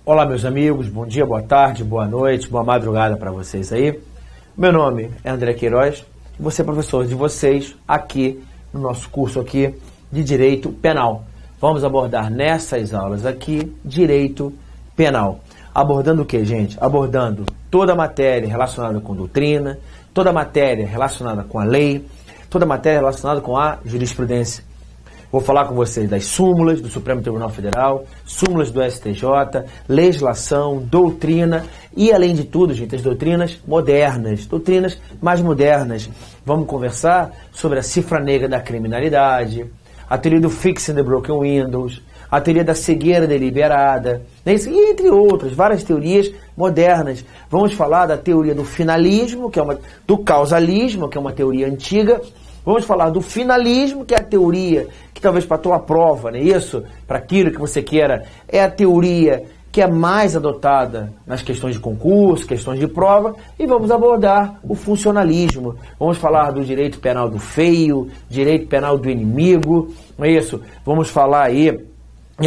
Olá, meus amigos, bom dia, boa tarde, boa noite, boa madrugada para vocês aí. Meu nome é André Queiroz, vou ser professor de vocês aqui no nosso curso aqui de Direito Penal. Vamos abordar nessas aulas aqui Direito Penal. Abordando o que, gente? Abordando toda a matéria relacionada com doutrina, toda a matéria relacionada com a lei, toda a matéria relacionada com a jurisprudência. Vou falar com vocês das súmulas do Supremo Tribunal Federal, súmulas do STJ, legislação, doutrina e, além de tudo, gente, as doutrinas modernas, doutrinas mais modernas. Vamos conversar sobre a cifra negra da criminalidade, a teoria do Fixing the Broken Windows, a teoria da cegueira deliberada, né? E entre outras, várias teorias modernas. Vamos falar da teoria do finalismo, do causalismo, que é uma teoria antiga. Vamos falar do finalismo, que é a teoria que talvez para a tua prova, não é isso? Para aquilo que você queira, é a teoria que é mais adotada nas questões de concurso, questões de prova, e vamos abordar o funcionalismo. Vamos falar do direito penal do feio, direito penal do inimigo, não é isso? Vamos falar aí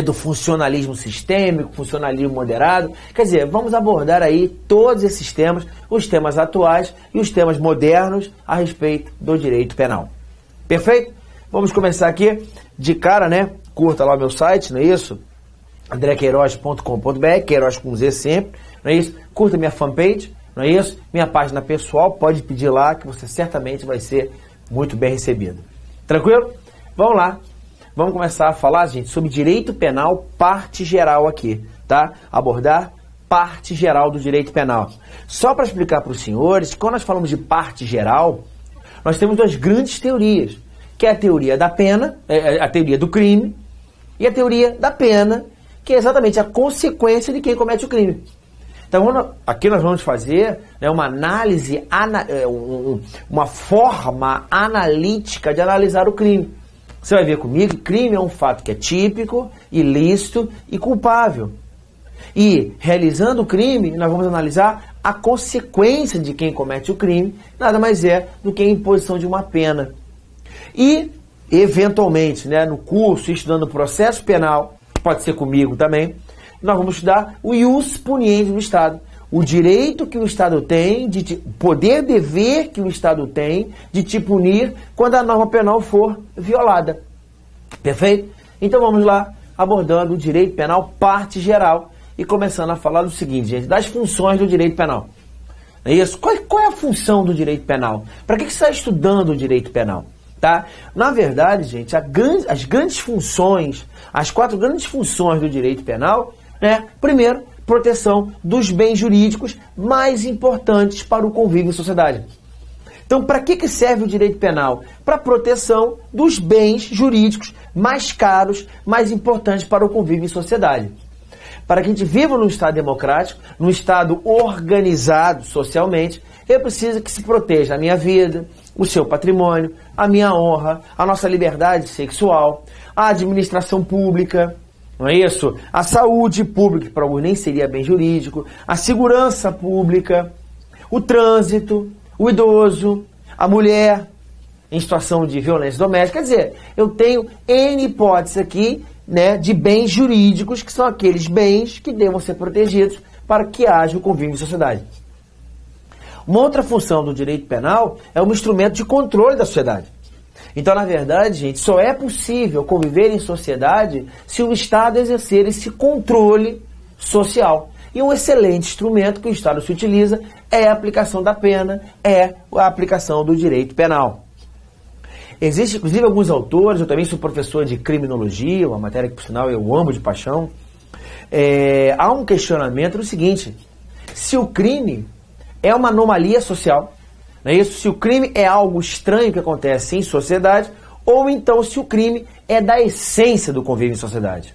do funcionalismo sistêmico, funcionalismo moderado. Quer dizer, vamos abordar aí todos esses temas, os temas atuais e os temas modernos a respeito do direito penal. Perfeito? Vamos começar aqui de cara, né? Curta lá o meu site, não é isso? andrequeiroz.com.br, Queiroz com Z sempre, não é isso? Curta minha fanpage, não é isso? Minha página pessoal, pode pedir lá que você certamente vai ser muito bem recebido. Tranquilo? Vamos lá. Vamos começar a falar, gente, sobre direito penal, parte geral aqui, tá? Abordar parte geral do direito penal. Só para explicar para os senhores, quando nós falamos de parte geral, nós temos duas grandes teorias, que é a teoria da pena, a teoria do crime, e a teoria da pena, que é exatamente a consequência de quem comete o crime. Então, aqui nós vamos fazer, né, uma análise, uma forma analítica de analisar o crime. Você vai ver comigo que crime é um fato que é típico, ilícito e culpável. E, realizando o crime, nós vamos analisar a consequência de quem comete o crime, nada mais é do que a imposição de uma pena. E, eventualmente, né, no curso, estudando o processo penal, pode ser comigo também, nós vamos estudar o ius puniendi do Estado. O direito que o Estado tem, o poder, dever que o Estado tem de te punir quando a norma penal for violada. Perfeito? Então vamos lá, abordando o direito penal, parte geral, e começando a falar do seguinte, gente, das funções do direito penal. É isso? Qual é a função do direito penal? Para que você está estudando o direito penal? Tá? Na verdade, gente, as grandes funções, as 4 grandes funções do direito penal, né? Primeiro, proteção dos bens jurídicos mais importantes para o convívio em sociedade. Então, para que serve o direito penal? Para a proteção dos bens jurídicos mais caros, mais importantes para o convívio em sociedade. Para que a gente viva num Estado democrático, num Estado organizado socialmente, eu preciso que se proteja a minha vida, o seu patrimônio, a minha honra, a nossa liberdade sexual, a administração pública, não é isso? A saúde pública, que para alguns nem seria bem jurídico, a segurança pública, o trânsito, o idoso, a mulher em situação de violência doméstica. Quer dizer, eu tenho N hipóteses aqui, né, de bens jurídicos, que são aqueles bens que devam ser protegidos para que haja o convívio em sociedade. Uma outra função do direito penal é um instrumento de controle da sociedade. Então, na verdade, gente, só é possível conviver em sociedade se o Estado exercer esse controle social. E um excelente instrumento que o Estado se utiliza é a aplicação da pena, é a aplicação do direito penal. Existem, inclusive, alguns autores, eu também sou professor de criminologia, uma matéria que, por sinal, eu amo de paixão. Há um questionamento no seguinte: se o crime é uma anomalia social, não é isso? Se o crime é algo estranho que acontece em sociedade, ou então se o crime é da essência do convívio em sociedade.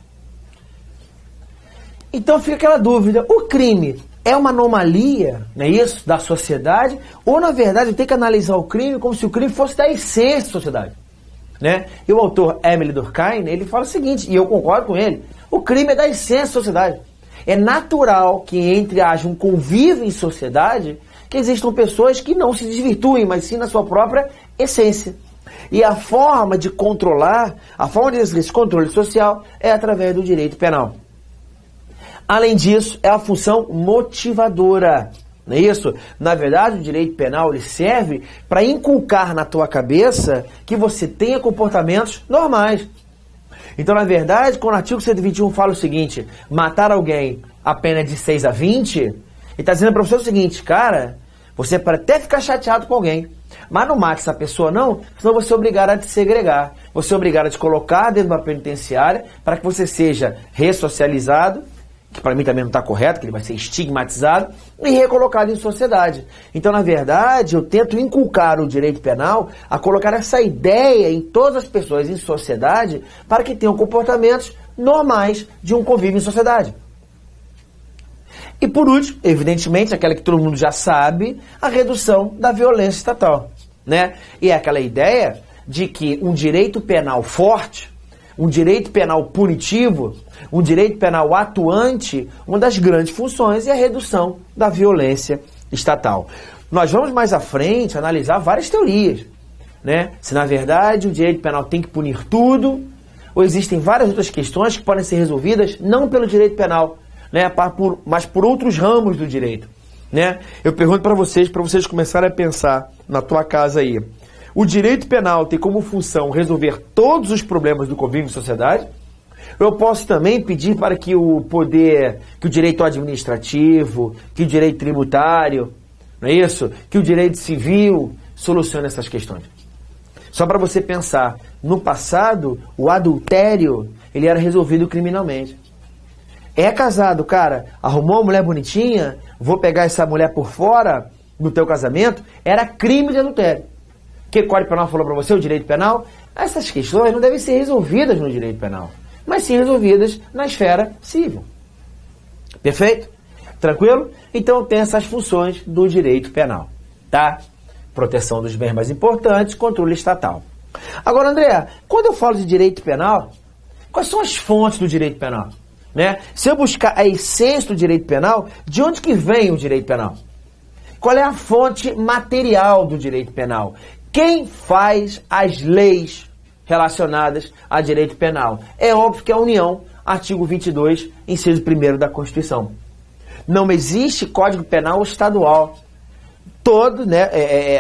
Então fica aquela dúvida: o crime é uma anomalia, não é isso, da sociedade, ou na verdade tem que analisar o crime como se o crime fosse da essência da sociedade, né? E o autor Émile Durkheim, ele fala o seguinte, e eu concordo com ele: o crime é da essência da sociedade. É natural que haja um convívio em sociedade, que existam pessoas que não se desvirtuem, mas sim na sua própria essência. E a forma de controlar, a forma de exercer esse controle social é através do direito penal. Além disso, é a função motivadora. Não é isso? Na verdade, o direito penal ele serve para inculcar na tua cabeça que você tenha comportamentos normais. Então, na verdade, quando o artigo 121 fala o seguinte, matar alguém a pena é de 6 a 20, ele está dizendo para você o seguinte, cara, você pode até ficar chateado com alguém, mas não mate essa pessoa não, senão você é obrigado a te segregar. Você é obrigado a te colocar dentro de uma penitenciária para que você seja ressocializado, que para mim também não está correto, que ele vai ser estigmatizado, e recolocado em sociedade. Então, na verdade, eu tento inculcar o direito penal a colocar essa ideia em todas as pessoas em sociedade para que tenham comportamentos normais de um convívio em sociedade. E por último, evidentemente, aquela que todo mundo já sabe, a redução da violência estatal, né? E é aquela ideia de que um direito penal forte, um direito penal punitivo, um direito penal atuante, uma das grandes funções é a redução da violência estatal. Nós vamos mais à frente analisar várias teorias, né? Se na verdade o direito penal tem que punir tudo, ou existem várias outras questões que podem ser resolvidas não pelo direito penal, né? Mas por outros ramos do direito, né? Eu pergunto para vocês começarem a pensar na tua casa aí. O direito penal tem como função resolver todos os problemas do convívio em sociedade? Eu posso também pedir para que o poder, que o direito administrativo, que o direito tributário, não é isso? Que o direito civil solucione essas questões. Só para você pensar, no passado, o adultério, ele era resolvido criminalmente. É casado, cara, arrumou uma mulher bonitinha, vou pegar essa mulher por fora no teu casamento, era crime de adultério. O que o Código Penal falou para você, o direito penal? Essas questões não devem ser resolvidas no direito penal, mas sim resolvidas na esfera civil. Perfeito? Tranquilo? Então tem essas funções do direito penal, tá? Proteção dos bens mais importantes, controle estatal. Agora, André, quando eu falo de direito penal, quais são as fontes do direito penal? Né? Se eu buscar a essência do direito penal, de onde que vem o direito penal? Qual é a fonte material do direito penal? Quem faz as leis relacionadas a direito penal? É óbvio que é a União, artigo 22, inciso 1º da Constituição. Não existe Código Penal estadual.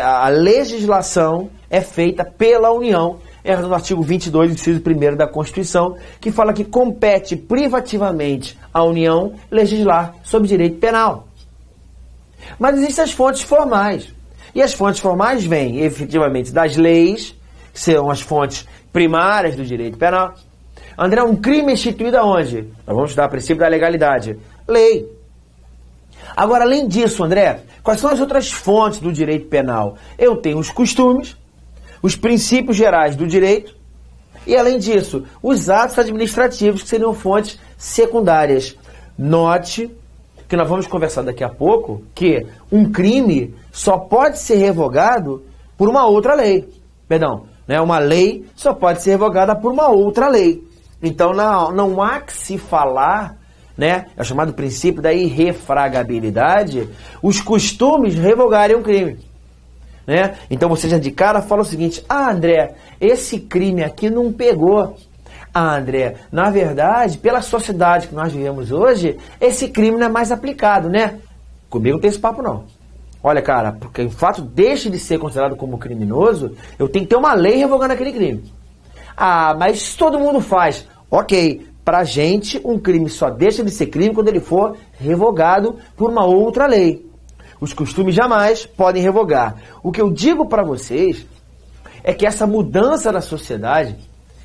A legislação é feita pela União, é no artigo 22, inciso 1º da Constituição, que fala que compete privativamente à União legislar sobre direito penal. Mas existem as fontes formais. E as fontes formais vêm, efetivamente, das leis, que são as fontes primárias do direito penal. André, um crime é instituído aonde? Nós vamos estudar o princípio da legalidade. Lei. Agora, além disso, André, quais são as outras fontes do direito penal? Eu tenho os costumes, os princípios gerais do direito e, além disso, os atos administrativos, que seriam fontes secundárias. Note que nós vamos conversar daqui a pouco que um crime só pode ser revogado por uma outra lei. Perdão, né? Uma lei só pode ser revogada por uma outra lei. Então não há que se falar, né? É o chamado princípio da irrefragabilidade, os costumes revogarem um crime. Né? Então você já de cara fala o seguinte: ah, André, esse crime aqui não pegou. Ah, André, na verdade, pela sociedade que nós vivemos hoje, esse crime não é mais aplicado, né? Comigo não tem esse papo, não. Olha, cara, porque o fato deixe de ser considerado como criminoso, eu tenho que ter uma lei revogando aquele crime. Ah, mas isso todo mundo faz. Ok, pra gente, um crime só deixa de ser crime quando ele for revogado por uma outra lei. Os costumes jamais podem revogar. O que eu digo para vocês é que essa mudança na sociedade,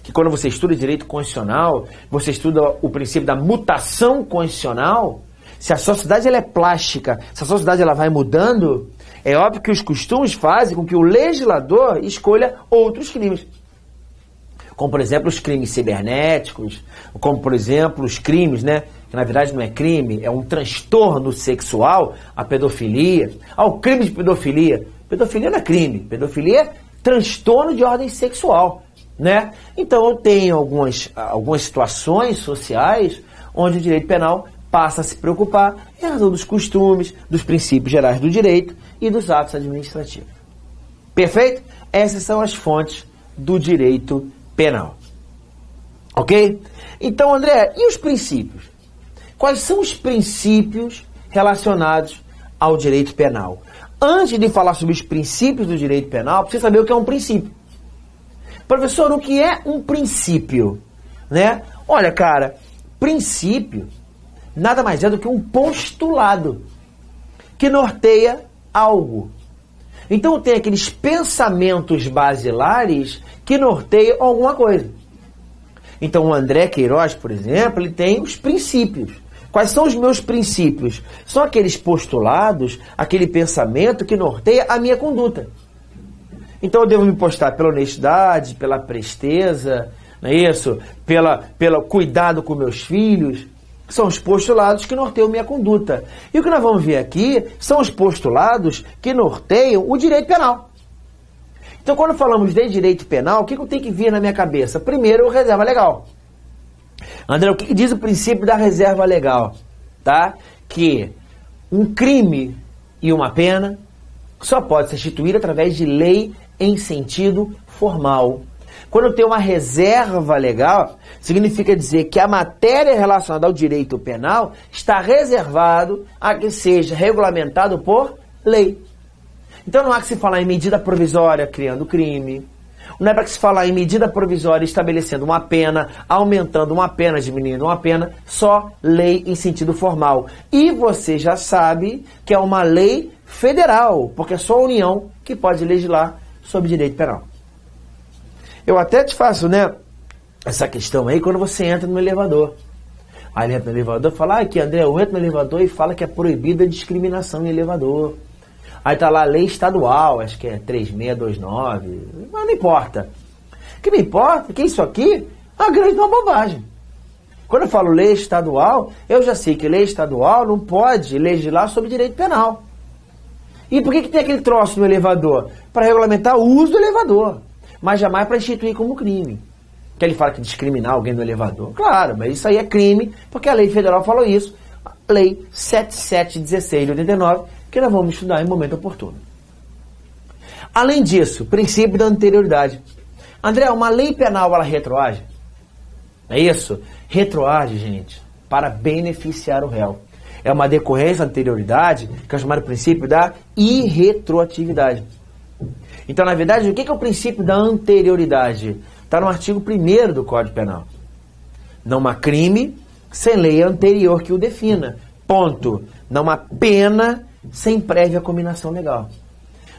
que quando você estuda direito constitucional, você estuda o princípio da mutação constitucional, se a sociedade ela é plástica, se a sociedade ela vai mudando, é óbvio que os costumes fazem com que o legislador escolha outros crimes. Como, por exemplo, os crimes cibernéticos, como, por exemplo, os crimes, né, que na verdade não é crime, é um transtorno sexual, a pedofilia. Ah, o crime de pedofilia. Pedofilia não é crime, pedofilia é transtorno de ordem sexual, né? Então eu tenho algumas situações sociais onde o direito penal passa a se preocupar em razão dos costumes, dos princípios gerais do direito e dos atos administrativos. Perfeito? Essas são as fontes do direito penal. Ok? Então, André, e os princípios? quais são os princípios relacionados ao direito penal. Antes de falar sobre os princípios do direito penal, precisa saber o que é um princípio. Professor, o que é um princípio? Né? Olha, cara, princípio nada mais é do que um postulado que norteia algo. Então tem aqueles pensamentos basilares que norteiam alguma coisa. Então o André Queiroz, por exemplo, ele tem os princípios. Quais são os meus princípios? São aqueles postulados, aquele pensamento que norteia a minha conduta. Então eu devo me postar pela honestidade, pela presteza, não é isso? Pelo cuidado com meus filhos. São os postulados que norteiam minha conduta. E o que nós vamos ver aqui são os postulados que norteiam o direito penal. Então quando falamos de direito penal, o que eu tenho que vir na minha cabeça? Primeiro, a reserva legal. André, o que diz o princípio da reserva legal? Tá? Que um crime e uma pena só pode ser instituído através de lei em sentido formal. Quando eu tenho uma reserva legal, significa dizer que a matéria relacionada ao direito penal está reservado a que seja regulamentado por lei. Então não há que se falar em medida provisória criando crime, não é para que se falar em medida provisória estabelecendo uma pena, aumentando uma pena, diminuindo uma pena, só lei em sentido formal. E você já sabe que é uma lei federal, porque é só a União que pode legislar sobre direito penal. Eu até te faço, né, essa questão aí quando você entra no elevador. Aí ele entra no elevador e fala, aqui André, eu entro no elevador e fala que é proibida a discriminação em elevador. Aí tá lá a lei estadual, acho que é 3629, mas não importa. O que me importa é que isso aqui é uma grande bobagem. Quando eu falo lei estadual, eu já sei que lei estadual não pode legislar sobre direito penal. E por que tem aquele troço no elevador? Para regulamentar o uso do elevador, mas jamais para instituir como crime. Que ele fala que discriminar alguém no elevador. Claro, mas isso aí é crime, porque a lei federal falou isso. A lei 7716 de 89, que nós vamos estudar em momento oportuno. Além disso, princípio da anterioridade. André, uma lei penal, ela retroage? É isso? Retroage, gente, para beneficiar o réu. É uma decorrência da anterioridade, que é o chamado princípio da irretroatividade. Então, na verdade, o que é o princípio da anterioridade? Está no artigo 1º do Código Penal. Não há crime sem lei anterior que o defina. Ponto. Não há pena sem prévia cominação legal.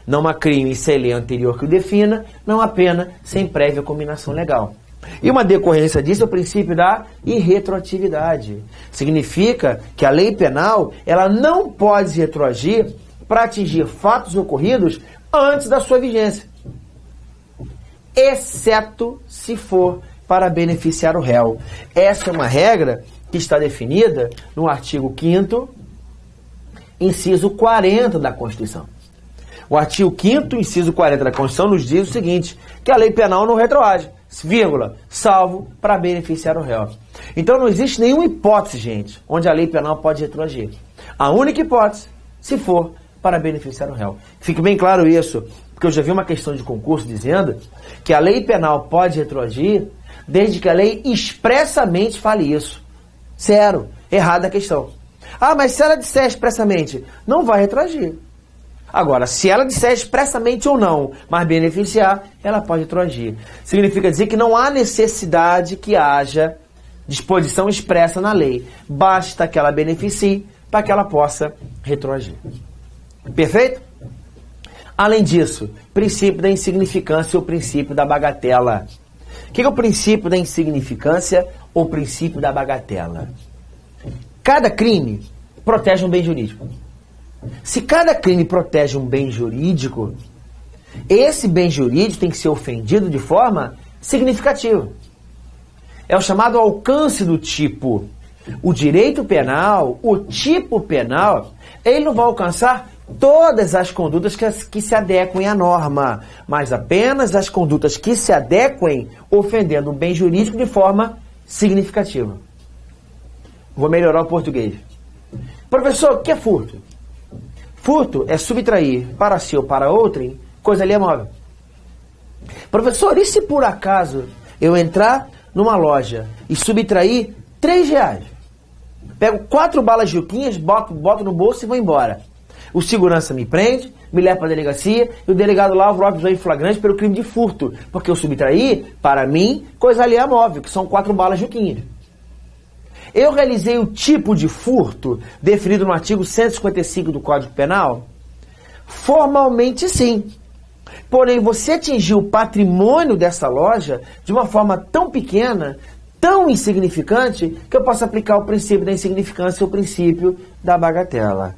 Não há crime sem lei anterior que o defina, não há pena sem prévia cominação legal. E uma decorrência disso é o princípio da irretroatividade. Significa que a lei penal ela não pode retroagir para atingir fatos ocorridos antes da sua vigência, exceto se for para beneficiar o réu. Essa é uma regra que está definida no artigo 5º, inciso 40 da Constituição. O artigo 5º, inciso 40 da Constituição nos diz o seguinte, que a lei penal não retroage, vírgula, salvo para beneficiar o réu. Então não existe nenhuma hipótese, gente, onde a lei penal pode retroagir. A única hipótese, se for para beneficiar o réu. Fique bem claro isso, porque eu já vi uma questão de concurso dizendo que a lei penal pode retroagir desde que a lei expressamente fale isso. Zero. Errada a questão. Ah, mas se ela disser expressamente, não vai retroagir. Agora, se ela disser expressamente ou não, mas beneficiar, ela pode retroagir. Significa dizer que não há necessidade que haja disposição expressa na lei. Basta que ela beneficie para que ela possa retroagir. Perfeito? Além disso, princípio da insignificância ou princípio da bagatela. O que é o princípio da insignificância ou princípio da bagatela? Cada crime protege um bem jurídico. Se cada crime protege um bem jurídico, esse bem jurídico tem que ser ofendido de forma significativa. É o chamado alcance do tipo. O direito penal, o tipo penal, ele não vai alcançar todas as condutas que se adequem à norma, mas apenas as condutas que se adequem ofendendo o bem jurídico de forma significativa. Vou melhorar o português. Professor, o que é furto? Furto é subtrair para si ou para outrem coisa alienável. Professor, e se por acaso eu entrar numa loja e subtrair R$3? Pego 4 balas Juquinhas, boto no bolso e vou embora. O segurança me prende, me leva para a delegacia e o delegado lá vai em flagrante pelo crime de furto, porque eu subtraí, para mim, coisa alheia móvel, que são 4 balas Juquinhas. Eu realizei o tipo de furto definido no artigo 155 do Código Penal? Formalmente sim. Porém, você atingiu o patrimônio dessa loja de uma forma tão pequena, tão insignificante, que eu posso aplicar o princípio da insignificância e o princípio da bagatela.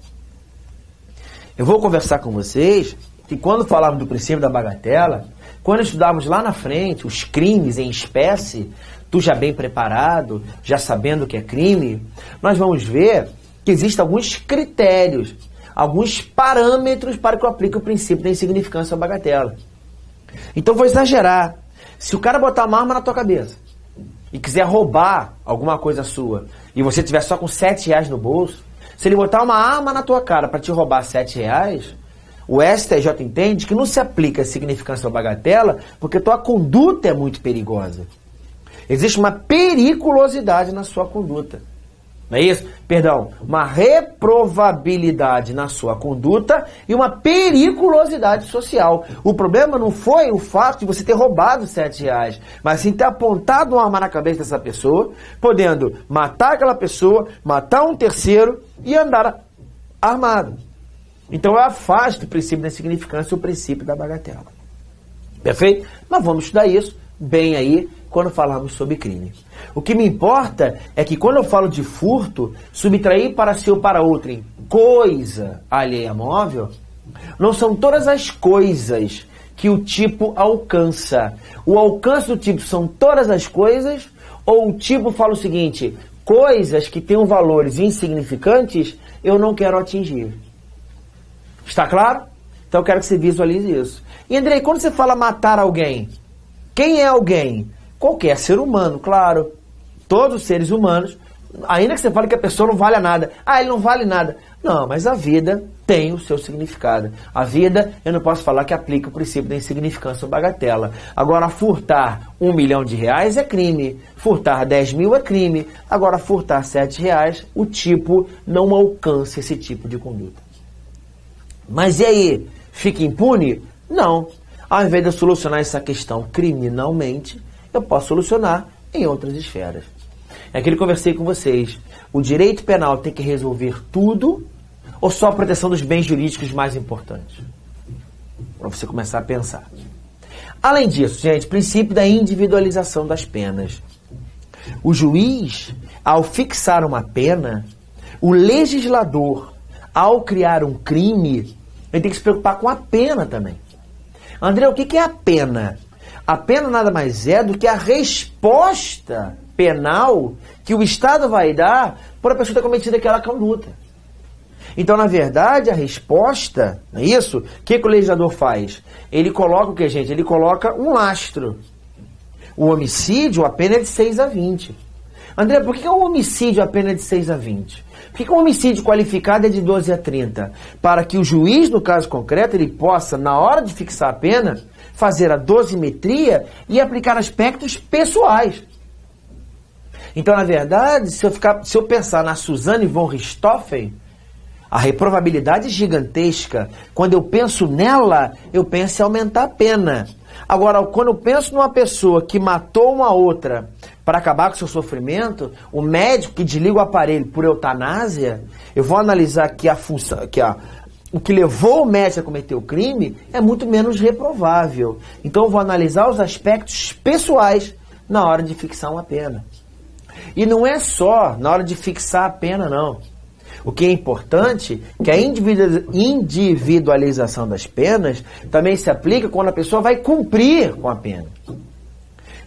Eu vou conversar com vocês que quando falamos do princípio da bagatela, quando estudávamos lá na frente os crimes em espécie, tu já bem preparado, já sabendo o que é crime, nós vamos ver que existem alguns critérios, alguns parâmetros para que eu aplique o princípio da insignificância ou bagatela. Então vou exagerar. Se o cara botar uma arma na tua cabeça e quiser roubar alguma coisa sua e você tiver só com R$7 no bolso, se ele botar uma arma na tua cara para te roubar R$7, o STJ entende que não se aplica a significância ou bagatela porque tua conduta é muito perigosa. Existe uma periculosidade na sua conduta. Não é isso? Perdão, uma reprovabilidade na sua conduta e uma periculosidade social. O problema não foi o fato de você ter roubado R$7, mas sim ter apontado uma arma na cabeça dessa pessoa, podendo matar aquela pessoa, matar um terceiro e andar armado. Então eu afasto o princípio da insignificância e o princípio da bagatela. Perfeito? Nós vamos estudar isso bem aí quando falarmos sobre crime. O que me importa é que quando eu falo de furto, subtrair para si ou para outrem coisa alheia móvel, não são todas as coisas que o tipo alcança. O alcance do tipo são todas as coisas, ou o tipo fala o seguinte: coisas que tenham valores insignificantes eu não quero atingir. Está claro? Então eu quero que você visualize isso. E Andrei, quando você fala matar alguém, quem é alguém? Qualquer ser humano, claro. Todos os seres humanos, ainda que você fale que a pessoa não vale nada. Ah, ele não vale nada. Não, mas a vida tem o seu significado. A vida, eu não posso falar que aplica o princípio da insignificância ou bagatela. Agora, furtar R$1 milhão é crime. Furtar 10 mil é crime. Agora, furtar R$7, o tipo não alcança esse tipo de conduta. Mas e aí? Fica impune? Não. Ao invés de eu solucionar essa questão criminalmente, eu posso solucionar em outras esferas. É aquilo que eu conversei com vocês. O direito penal tem que resolver tudo ou só a proteção dos bens jurídicos mais importantes? Para você começar a pensar. Além disso, gente, princípio da individualização das penas. O juiz, ao fixar uma pena, o legislador, ao criar um crime, ele tem que se preocupar com a pena também. André, o que é a pena? A pena nada mais é do que a resposta penal que o Estado vai dar por a pessoa ter cometido aquela conduta. Então, na verdade, a resposta, não é isso? O que o legislador faz? Ele coloca o que, gente? Ele coloca um lastro. O homicídio, a pena é de 6 a 20. André, por que o homicídio a pena é de 6 a 20? Por que o homicídio qualificado é de 12 a 30? Para que o juiz, no caso concreto, ele possa, na hora de fixar a pena, fazer a dosimetria e aplicar aspectos pessoais. Então, na verdade, se eu pensar na Suzanne von Richthofen, a reprovabilidade é gigantesca. Quando eu penso nela, eu penso em aumentar a pena. Agora, quando eu penso numa pessoa que matou uma outra para acabar com o seu sofrimento, o médico que desliga o aparelho por eutanásia, eu vou analisar que a função, o que levou o médico a cometer o crime é muito menos reprovável. Então eu vou analisar os aspectos pessoais na hora de fixar uma pena. E não é só na hora de fixar a pena, não. O que é importante é que a individualização das penas também se aplica quando a pessoa vai cumprir com a pena.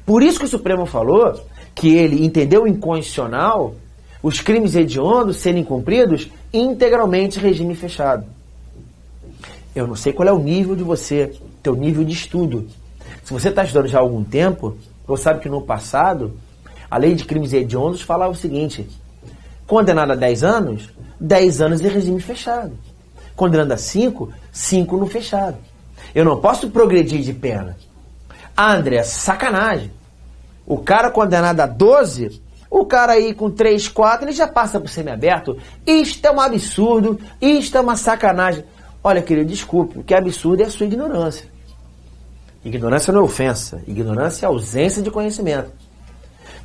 Por isso que o Supremo falou que ele entendeu inconstitucional os crimes hediondos serem cumpridos integralmente em regime fechado. Eu não sei qual é o nível de você, teu nível de estudo. Se você está estudando já há algum tempo, você sabe que no passado, a lei de crimes hediondos falava o seguinte: condenado a 10 anos, 10 anos em regime fechado. Condenado a 5, 5 no fechado. Eu não posso progredir de pena. Ah, André, sacanagem. O cara condenado a 12 o cara aí com 3, 4, ele já passa por semiaberto. Isto é um absurdo, isto é uma sacanagem. Olha, querido, desculpe, o que é absurdo é a sua ignorância. Ignorância não é ofensa, ignorância é ausência de conhecimento.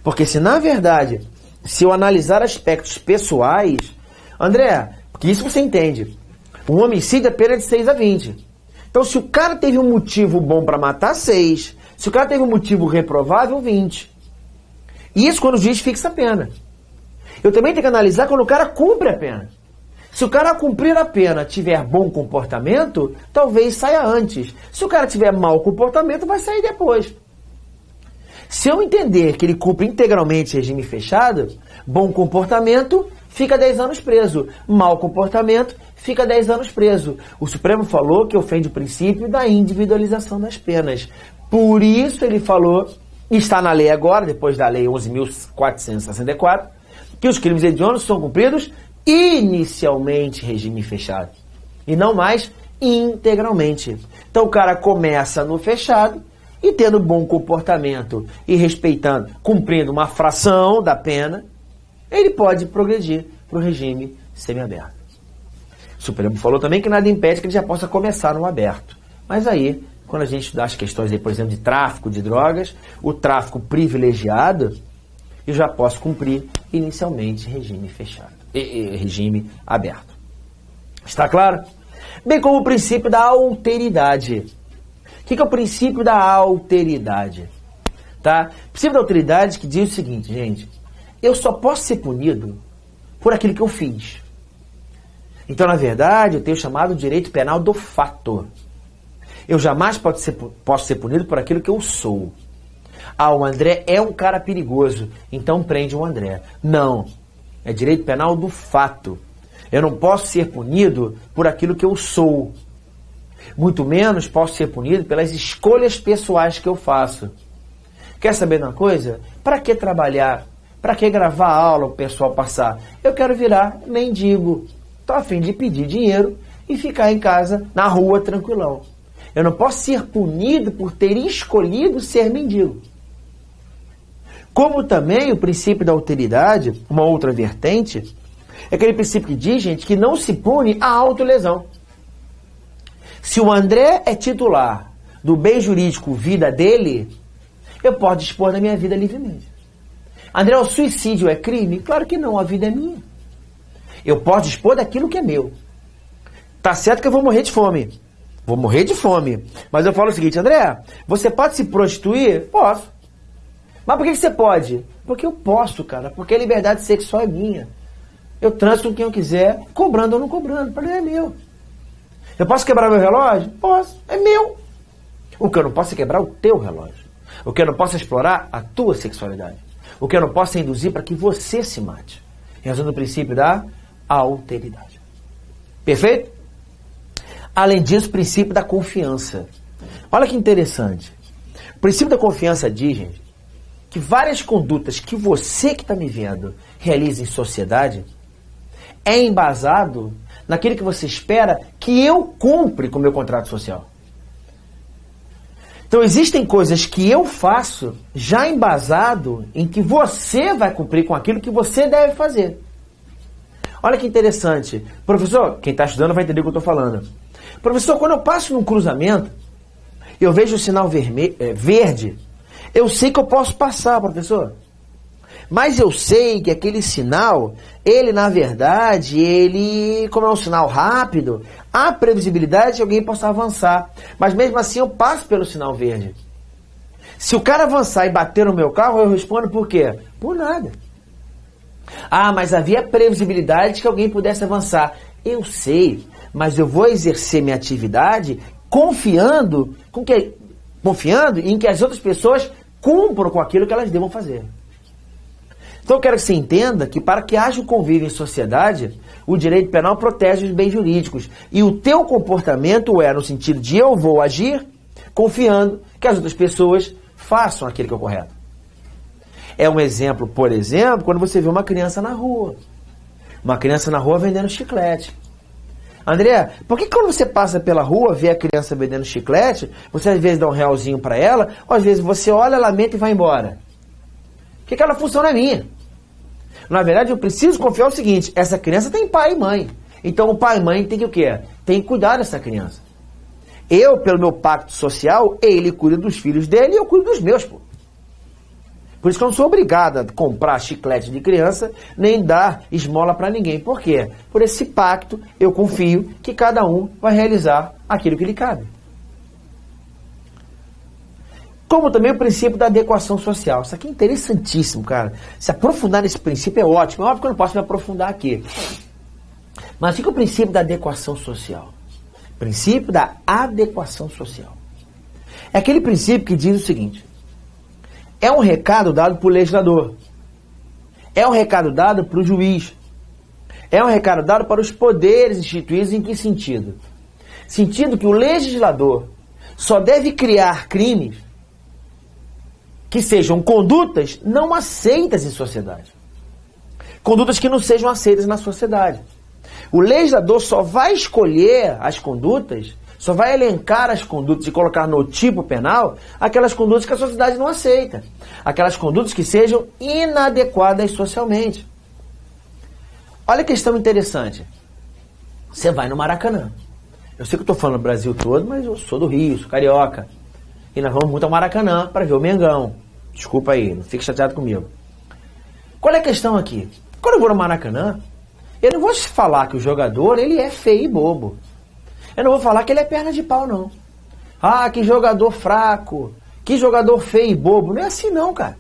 Porque se na verdade, se eu analisar aspectos pessoais, André, porque isso você entende, um homicídio é pena de 6 a 20. Então se o cara teve um motivo bom para matar, 6. Se o cara teve um motivo reprovável, 20. Isso quando o juiz fixa a pena. Eu também tenho que analisar quando o cara cumpre a pena. Se o cara cumprir a pena tiver bom comportamento, talvez saia antes. Se o cara tiver mau comportamento, vai sair depois. Se eu entender que ele cumpre integralmente regime fechado, bom comportamento, fica 10 anos preso. Mau comportamento, fica 10 anos preso. O Supremo falou que ofende o princípio da individualização das penas. Por isso ele falou, está na lei agora, depois da lei 11.464, que os crimes hediondos são cumpridos inicialmente regime fechado e não mais integralmente. Então o cara começa no fechado e tendo bom comportamento e respeitando, cumprindo uma fração da pena, ele pode progredir para o regime semiaberto. O Supremo falou também que nada impede que ele já possa começar no aberto. Mas aí, quando a gente estudar as questões, aí, por exemplo, de tráfico de drogas, o tráfico privilegiado, eu já posso cumprir inicialmente regime fechado, regime aberto. Está claro? Bem como o princípio da alteridade. O que é o princípio da alteridade? Tá? O princípio da alteridade que diz o seguinte, gente, eu só posso ser punido por aquilo que eu fiz. Então, na verdade, eu tenho chamado direito penal do fato. Eu jamais posso ser punido por aquilo que eu sou. Ah, o André é um cara perigoso, então prende o André. Não, é direito penal do fato. Eu não posso ser punido por aquilo que eu sou. Muito menos posso ser punido pelas escolhas pessoais que eu faço. Quer saber de uma coisa? Para que trabalhar? Para que gravar aula, o pessoal passar? Eu quero virar mendigo. Estou a fim de pedir dinheiro e ficar em casa, na rua, tranquilão. Eu não posso ser punido por ter escolhido ser mendigo. Como também o princípio da alteridade, uma outra vertente, é aquele princípio que diz, gente, que não se pune a autolesão. Se o André é titular do bem jurídico vida dele, eu posso dispor da minha vida livremente. André, o suicídio é crime? Claro que não, a vida é minha. Eu posso dispor daquilo que é meu. Tá certo que eu vou morrer de fome. Vou morrer de fome. Mas eu falo o seguinte, André, você pode se prostituir? Posso. Mas por que você pode? Porque eu posso, cara. Porque a liberdade sexual é minha. Eu transo com quem eu quiser, cobrando ou não cobrando. O problema é meu. Eu posso quebrar meu relógio? Posso. É meu. O que eu não posso é quebrar o teu relógio. O que eu não posso é explorar a tua sexualidade. O que eu não posso é induzir para que você se mate. Em razão do princípio da alteridade. Perfeito? Além disso, o princípio da confiança. Olha que interessante. O princípio da confiança diz, gente, que várias condutas que você que está me vendo realiza em sociedade é embasado naquilo que você espera que eu cumpra com o meu contrato social. Então existem coisas que eu faço já embasado em que você vai cumprir com aquilo que você deve fazer. Olha que interessante. Professor, quem está estudando vai entender o que eu estou falando. Professor, quando eu passo num cruzamento, eu vejo o sinal verde, eu sei que eu posso passar, professor. Mas eu sei que aquele sinal, ele na verdade, como é um sinal rápido, há previsibilidade de alguém possa avançar. Mas mesmo assim eu passo pelo sinal verde. Se o cara avançar e bater no meu carro, eu respondo por quê? Por nada. Ah, mas havia previsibilidade de que alguém pudesse avançar. Eu sei, mas eu vou exercer minha atividade confiando em que as outras pessoas cumpram com aquilo que elas devam fazer. Então eu quero que você entenda que para que haja o convívio em sociedade, o direito penal protege os bens jurídicos. E o teu comportamento é no sentido de eu vou agir confiando que as outras pessoas façam aquilo que é o correto. É um exemplo, por exemplo, quando você vê uma criança na rua. Uma criança na rua vendendo chiclete. André, por que quando você passa pela rua, vê a criança vendendo chiclete, você às vezes dá um realzinho para ela, ou às vezes você olha, lamenta e vai embora? Porque aquela função não é minha. Na verdade, eu preciso confiar o seguinte, essa criança tem pai e mãe. Então o pai e mãe tem que o quê? Tem que cuidar dessa criança. Eu, pelo meu pacto social, ele cuida dos filhos dele e eu cuido dos meus, pô. Por isso que eu não sou obrigado a comprar chiclete de criança, nem dar esmola para ninguém. Por quê? Por esse pacto, eu confio que cada um vai realizar aquilo que lhe cabe. Como também o princípio da adequação social. Isso aqui é interessantíssimo, cara. Se aprofundar nesse princípio é ótimo. É óbvio que eu não posso me aprofundar aqui. Mas fica o princípio da adequação social. Princípio da adequação social. É aquele princípio que diz o seguinte. É um recado dado para o legislador. É um recado dado para o juiz. É um recado dado para os poderes instituídos em que sentido? Sentido que o legislador só deve criar crimes que sejam condutas não aceitas em sociedade. Condutas que não sejam aceitas na sociedade. O legislador só vai escolher as condutas, só vai elencar as condutas e colocar no tipo penal aquelas condutas que a sociedade não aceita. Aquelas condutas que sejam inadequadas socialmente. Olha que questão interessante. Você vai no Maracanã. Eu sei que eu estou falando do Brasil todo, mas eu sou do Rio, sou carioca. E nós vamos muito ao Maracanã para ver o Mengão. Desculpa aí, não fique chateado comigo. Qual é a questão aqui? Quando eu vou no Maracanã, eu não vou falar que o jogador ele é feio e bobo. Eu não vou falar que ele é perna de pau, não. Ah, que jogador fraco, que jogador feio e bobo. Não é assim não, cara.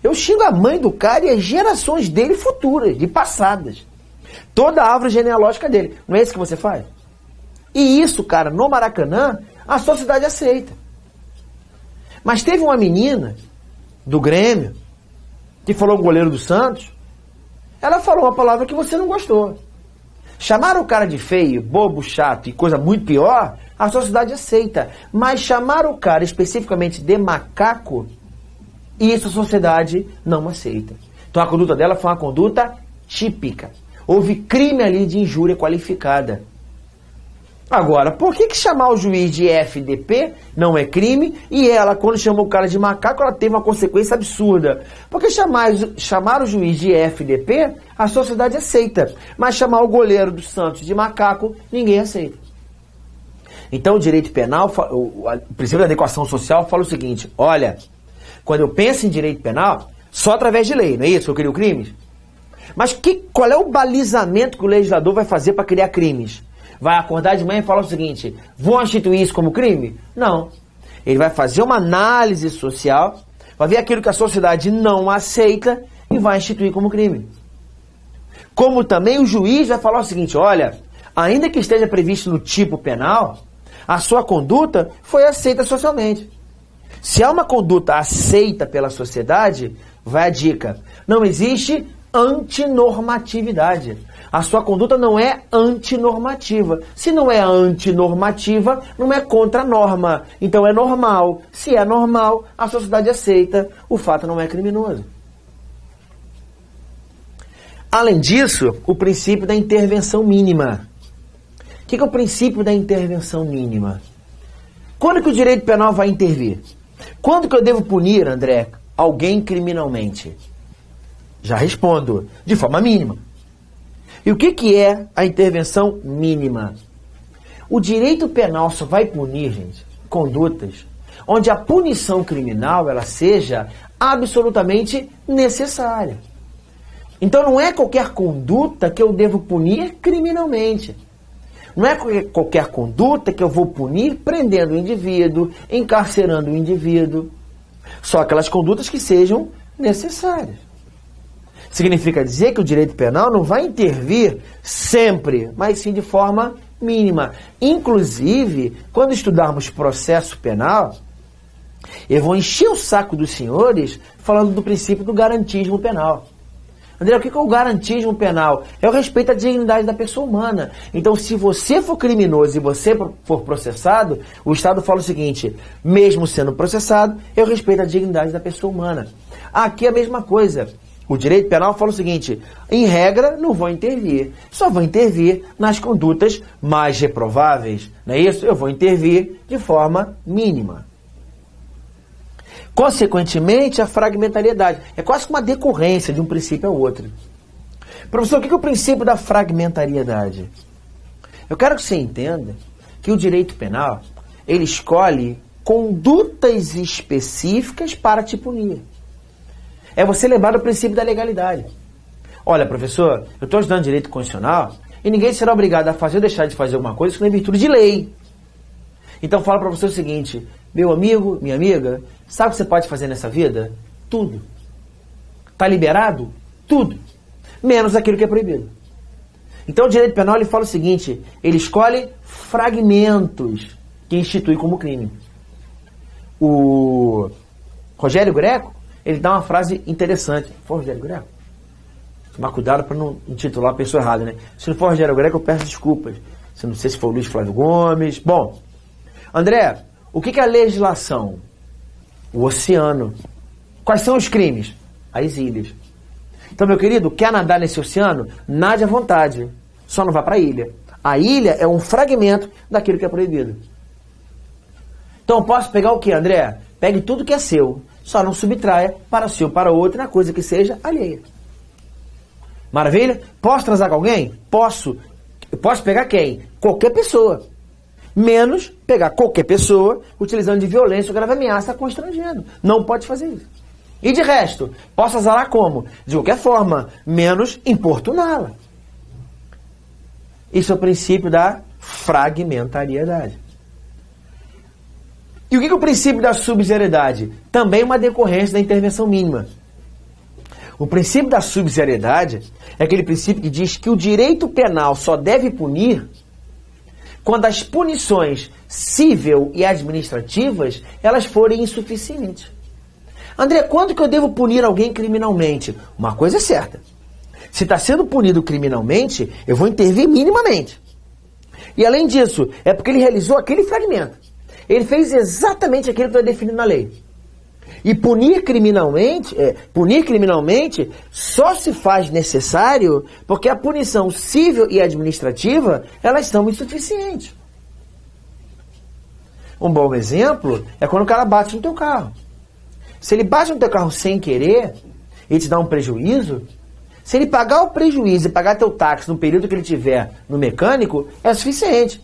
Eu xingo a mãe do cara e as gerações dele futuras, de passadas. Toda a árvore genealógica dele. Não é isso que você faz? E isso, cara, no Maracanã, a sociedade aceita. Mas teve uma menina do Grêmio que falou com o goleiro do Santos. Ela falou uma palavra que você não gostou. Chamar o cara de feio, bobo, chato e coisa muito pior, a sociedade aceita. Mas chamar o cara especificamente de macaco, isso a sociedade não aceita. Então a conduta dela foi uma conduta típica. Houve crime ali de injúria qualificada. Agora, por que chamar o juiz de FDP não é crime e ela, quando chamou o cara de macaco, ela teve uma consequência absurda? Porque chamar o juiz de FDP, a sociedade aceita. Mas chamar o goleiro do Santos de macaco, ninguém aceita. Então o direito penal, o princípio da adequação social fala o seguinte, olha, quando eu penso em direito penal, só através de lei, não é isso que eu crio crimes? Mas qual é o balizamento que o legislador vai fazer para criar crimes? Vai acordar de manhã e falar o seguinte, vou instituir isso como crime? Não. Ele vai fazer uma análise social, vai ver aquilo que a sociedade não aceita e vai instituir como crime. Como também o juiz vai falar o seguinte, olha, ainda que esteja previsto no tipo penal, a sua conduta foi aceita socialmente. Se há uma conduta aceita pela sociedade, vai a dica, não existe antinormatividade. A sua conduta não é antinormativa. Se não é antinormativa, não é contra a norma. Então é normal. Se é normal, a sociedade aceita. O fato não é criminoso. Além disso, o princípio da intervenção mínima. O que é o princípio da intervenção mínima? Quando que o direito penal vai intervir? Quando que eu devo punir, André, alguém criminalmente? Já respondo, de forma mínima. E o que é a intervenção mínima? O direito penal só vai punir, gente, condutas onde a punição criminal ela seja absolutamente necessária. Então não é qualquer conduta que eu devo punir criminalmente. Não é qualquer conduta que eu vou punir prendendo o indivíduo, encarcerando o indivíduo. Só aquelas condutas que sejam necessárias. Significa dizer que o direito penal não vai intervir sempre, mas sim de forma mínima. Inclusive, quando estudarmos processo penal, eu vou encher o saco dos senhores falando do princípio do garantismo penal. André, o que é o garantismo penal? É o respeito à dignidade da pessoa humana. Então, se você for criminoso e você for processado, o Estado fala o seguinte, mesmo sendo processado, eu respeito a dignidade da pessoa humana. Aqui é a mesma coisa. O direito penal fala o seguinte, em regra, não vou intervir. Só vou intervir nas condutas mais reprováveis. Não é isso? Eu vou intervir de forma mínima. Consequentemente, a fragmentariedade. É quase que uma decorrência de um princípio ao outro. Professor, o que é o princípio da fragmentariedade? Eu quero que você entenda que o direito penal, ele escolhe condutas específicas para te punir. É você lembrar do princípio da legalidade. Olha, professor, eu estou estudando direito constitucional e ninguém será obrigado a fazer ou deixar de fazer alguma coisa que não é virtude de lei. Então fala para você o seguinte, meu amigo, minha amiga, sabe o que você pode fazer nessa vida? Tudo. Está liberado? Tudo. Menos aquilo que é proibido. Então o direito penal ele fala o seguinte, ele escolhe fragmentos que institui como crime. O Rogério Greco, ele dá uma frase interessante. Foi o Rogério Greco? Tomar cuidado para não intitular a pessoa errada, né? Se não for o Rogério Greco, eu peço desculpas. Não sei se foi o Luiz Flávio Gomes. Bom, André, o que é a legislação? O oceano. Quais são os crimes? As ilhas. Então, meu querido, quer nadar nesse oceano? Nade à vontade. Só não vá para a ilha. A ilha é um fragmento daquilo que é proibido. Então, posso pegar o que, André? Pegue tudo que é seu. Só não subtraia para o seu, para o outro, na coisa que seja alheia. Maravilha? Posso transar com alguém? Posso. Eu posso pegar quem? Qualquer pessoa. Menos pegar qualquer pessoa utilizando de violência ou grave ameaça constrangendo. Não pode fazer isso. E de resto, posso azalar como? De qualquer forma, menos importuná-la. Isso é o princípio da fragmentariedade. E o que é o princípio da subsidiariedade? Também uma decorrência da intervenção mínima. O princípio da subsidiariedade é aquele princípio que diz que o direito penal só deve punir quando as punições civil e administrativas elas forem insuficientes. André, quando que eu devo punir alguém criminalmente? Uma coisa é certa. Se está sendo punido criminalmente, eu vou intervir minimamente. E além disso, é porque ele realizou aquele fragmento. Ele fez exatamente aquilo que está definido na lei. E punir criminalmente só se faz necessário porque a punição civil e administrativa, elas são insuficientes. Um bom exemplo é quando o cara bate no teu carro. Se ele bate no teu carro sem querer e te dá um prejuízo, se ele pagar o prejuízo e pagar teu táxi no período que ele tiver no mecânico, é suficiente.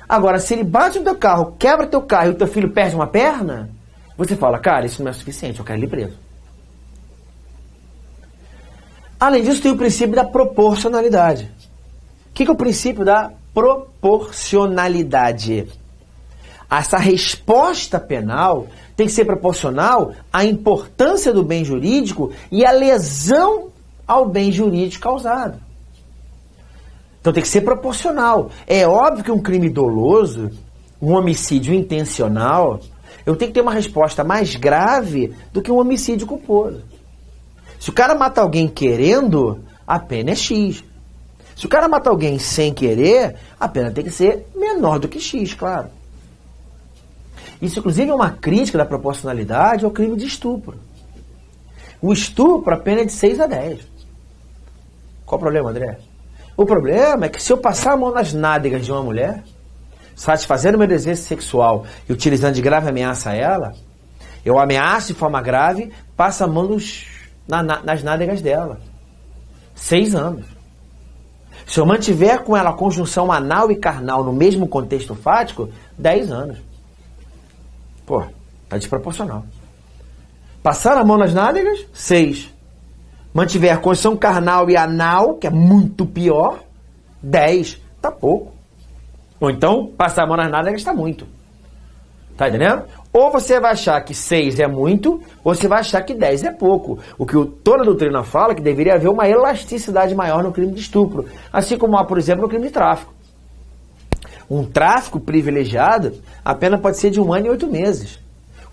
Agora, se ele bate no teu carro, quebra teu carro e o teu filho perde uma perna, você fala, cara, isso não é suficiente, eu quero ele preso. Além disso, tem o princípio da proporcionalidade. O que é o princípio da proporcionalidade? Essa resposta penal tem que ser proporcional à importância do bem jurídico e à lesão ao bem jurídico causado. Então tem que ser proporcional. É óbvio que um crime doloso, um homicídio intencional, eu tenho que ter uma resposta mais grave do que um homicídio culposo. Se o cara mata alguém querendo, a pena é X. Se o cara mata alguém sem querer, a pena tem que ser menor do que X, claro. Isso, inclusive, é uma crítica da proporcionalidade ao crime de estupro. O estupro, a pena é de 6 a 10. Qual o problema, André? O problema é que se eu passar a mão nas nádegas de uma mulher, satisfazendo meu desejo sexual e utilizando de grave ameaça a ela, eu ameaço de forma grave, passo a mão nas nádegas dela. 6 anos. Se eu mantiver com ela a conjunção anal e carnal no mesmo contexto fático, 10 anos. Pô, tá desproporcional. Passar a mão nas nádegas, 6. Mantiver a conjunção carnal e anal, que é muito pior, 10. Tá pouco. Ou então, passar a mão nas nádegas está muito. Tá entendendo? Ou você vai achar que 6 é muito, ou você vai achar que 10 é pouco. O que toda a doutrina fala é que deveria haver uma elasticidade maior no crime de estupro. Assim como há, por exemplo, no crime de tráfico. Um tráfico privilegiado, a pena pode ser de 1 ano e 8 meses.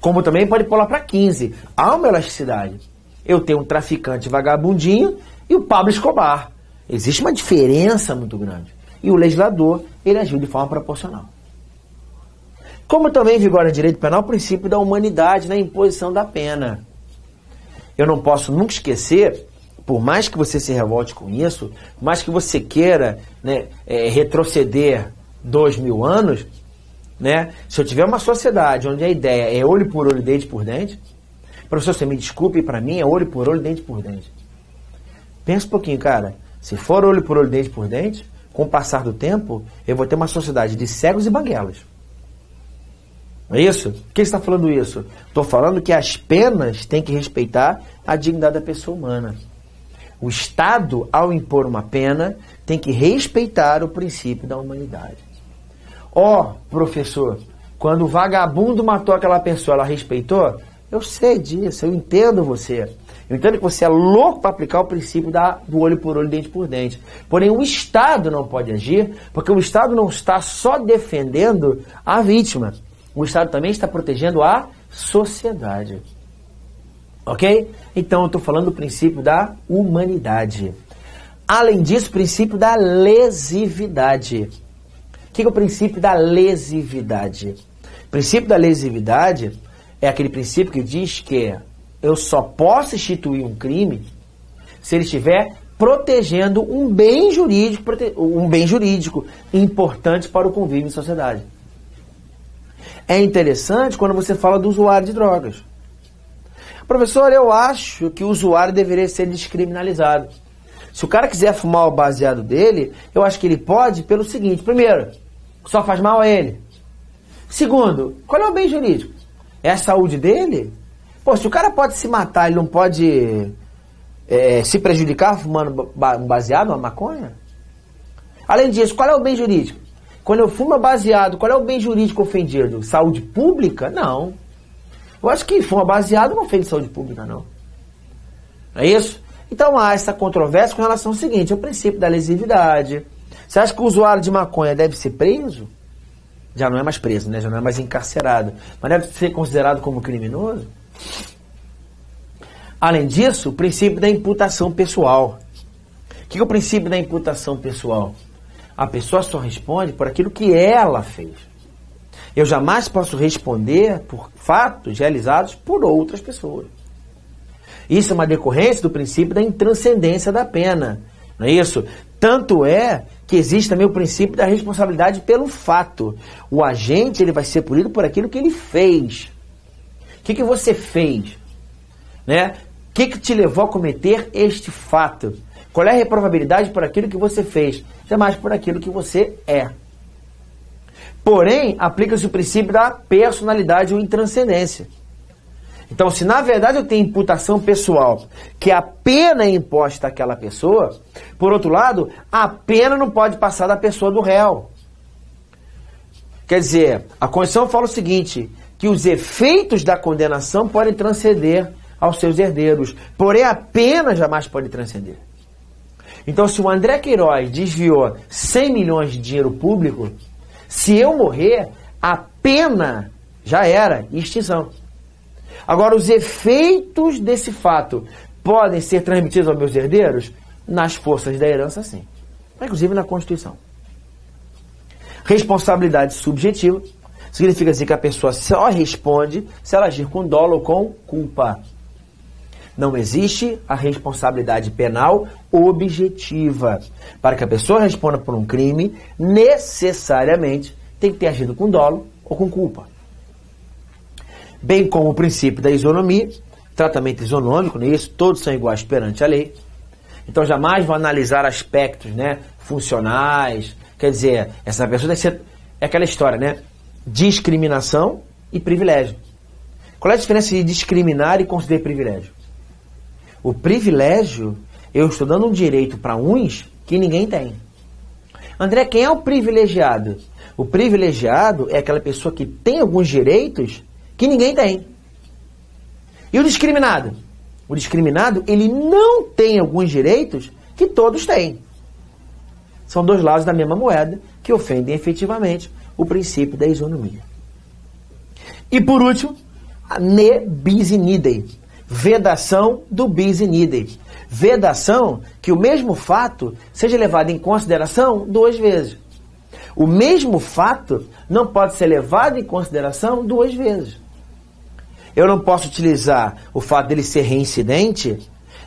Como também pode pular para 15. Há uma elasticidade. Eu tenho um traficante vagabundinho e o Pablo Escobar. Existe uma diferença muito grande. E o legislador, ele agiu de forma proporcional. Como também vigora em direito penal o princípio da humanidade na imposição da pena. Eu não posso nunca esquecer, por mais que você se revolte com isso, por mais que você queira retroceder 2000 anos, né? Se eu tiver uma sociedade onde a ideia é olho por olho, dente por dente, professor, você me desculpe, para mim é olho por olho, dente por dente. Pensa um pouquinho, cara. Se for olho por olho, dente por dente, com o passar do tempo, eu vou ter uma sociedade de cegos e banguelas. Não é isso? Por que você está falando isso? Estou falando que as penas têm que respeitar a dignidade da pessoa humana. O Estado, ao impor uma pena, tem que respeitar o princípio da humanidade. Professor, quando o vagabundo matou aquela pessoa, ela respeitou? Eu sei disso, eu entendo você. Eu entendo que você é louco para aplicar o princípio do olho por olho, dente por dente. Porém, o Estado não pode agir, porque o Estado não está só defendendo a vítima. O Estado também está protegendo a sociedade. Ok? Então, eu estou falando do princípio da humanidade. Além disso, o princípio da lesividade. O que é o princípio da lesividade? O princípio da lesividade é aquele princípio que diz que eu só posso instituir um crime se ele estiver protegendo um bem jurídico importante para o convívio em sociedade. É interessante quando você fala do usuário de drogas. Professor, eu acho que o usuário deveria ser descriminalizado. Se o cara quiser fumar o baseado dele, eu acho que ele pode pelo seguinte: primeiro, só faz mal a ele. Segundo, qual é o bem jurídico? É a saúde dele? Pô, se o cara pode se matar, ele não pode se prejudicar fumando um baseado, uma maconha? Além disso, qual é o bem jurídico? Quando eu fumo baseado, qual é o bem jurídico ofendido? Saúde pública? Não. Eu acho que fuma baseado não ofende saúde pública, não. Não é isso? Então há essa controvérsia com relação ao seguinte: é o princípio da lesividade. Você acha que o usuário de maconha deve ser preso? Já não é mais preso, né? Já não é mais encarcerado. Mas deve ser considerado como criminoso? Além disso, o princípio da imputação pessoal. O que é o princípio da imputação pessoal? A pessoa só responde por aquilo que ela fez. Eu jamais posso responder por fatos realizados por outras pessoas. Isso é uma decorrência do princípio da intranscendência da pena. Não é isso? Tanto é que existe também o princípio da responsabilidade pelo fato. O agente ele vai ser punido por aquilo que ele fez. O que você fez? Né? O que te levou a cometer este fato? Qual é a reprovabilidade por aquilo que você fez? Jamais por aquilo que você é. Porém, aplica-se o princípio da personalidade ou intranscendência. Então, se na verdade eu tenho imputação pessoal, que a pena é imposta àquela pessoa, por outro lado, a pena não pode passar da pessoa do réu. Quer dizer, a Constituição fala o seguinte, que os efeitos da condenação podem transcender aos seus herdeiros, porém a pena jamais pode transcender. Então, se o André Queiroz desviou 100 milhões de dinheiro público, se eu morrer, a pena já era extinção. Agora, os efeitos desse fato podem ser transmitidos aos meus herdeiros? Nas forças da herança, sim. Inclusive na Constituição. Responsabilidade subjetiva significa dizer que a pessoa só responde se ela agir com dolo ou com culpa. Não existe a responsabilidade penal objetiva. Para que a pessoa responda por um crime, necessariamente tem que ter agido com dolo ou com culpa. Bem como o princípio da isonomia, tratamento isonômico, não é isso? Todos são iguais perante a lei. Então jamais vou analisar aspectos, né, funcionais. Quer dizer, essa pessoa deve ser... É aquela história, né? Discriminação e privilégio. Qual é a diferença de discriminar e conceder privilégio? O privilégio, eu estou dando um direito para uns que ninguém tem. André, quem é o privilegiado? O privilegiado é aquela pessoa que tem alguns direitos que ninguém tem. E o discriminado? O discriminado, ele não tem alguns direitos que todos têm. São dois lados da mesma moeda que ofendem efetivamente o princípio da isonomia. E por último, a ne bis in idem. Vedação do bis in idem. Vedação que o mesmo fato seja levado em consideração duas vezes. O mesmo fato não pode ser levado em consideração duas vezes. Eu não posso utilizar o fato dele ser reincidente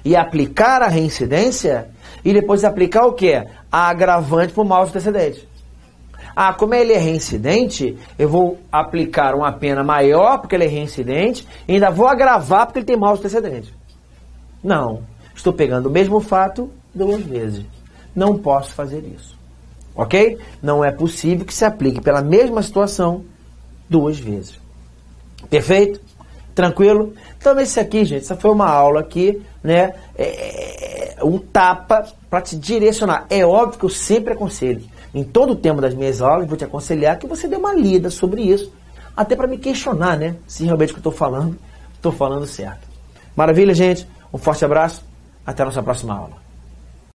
e aplicar a reincidência e depois aplicar o quê? A agravante para o mal antecedente. Ah, como ele é reincidente, eu vou aplicar uma pena maior porque ele é reincidente e ainda vou agravar porque ele tem maus antecedentes. Não. Estou pegando o mesmo fato 2 vezes. Não posso fazer isso. Ok? Não é possível que se aplique pela mesma situação 2 vezes. Perfeito? Tranquilo? Então esse aqui, gente, essa foi uma aula aqui, né? Um tapa para te direcionar. É óbvio que eu sempre aconselho. Em todo o tema das minhas aulas, vou te aconselhar que você dê uma lida sobre isso. Até para me questionar, né? Se realmente o que eu estou falando certo. Maravilha, gente? Um forte abraço. Até a nossa próxima aula.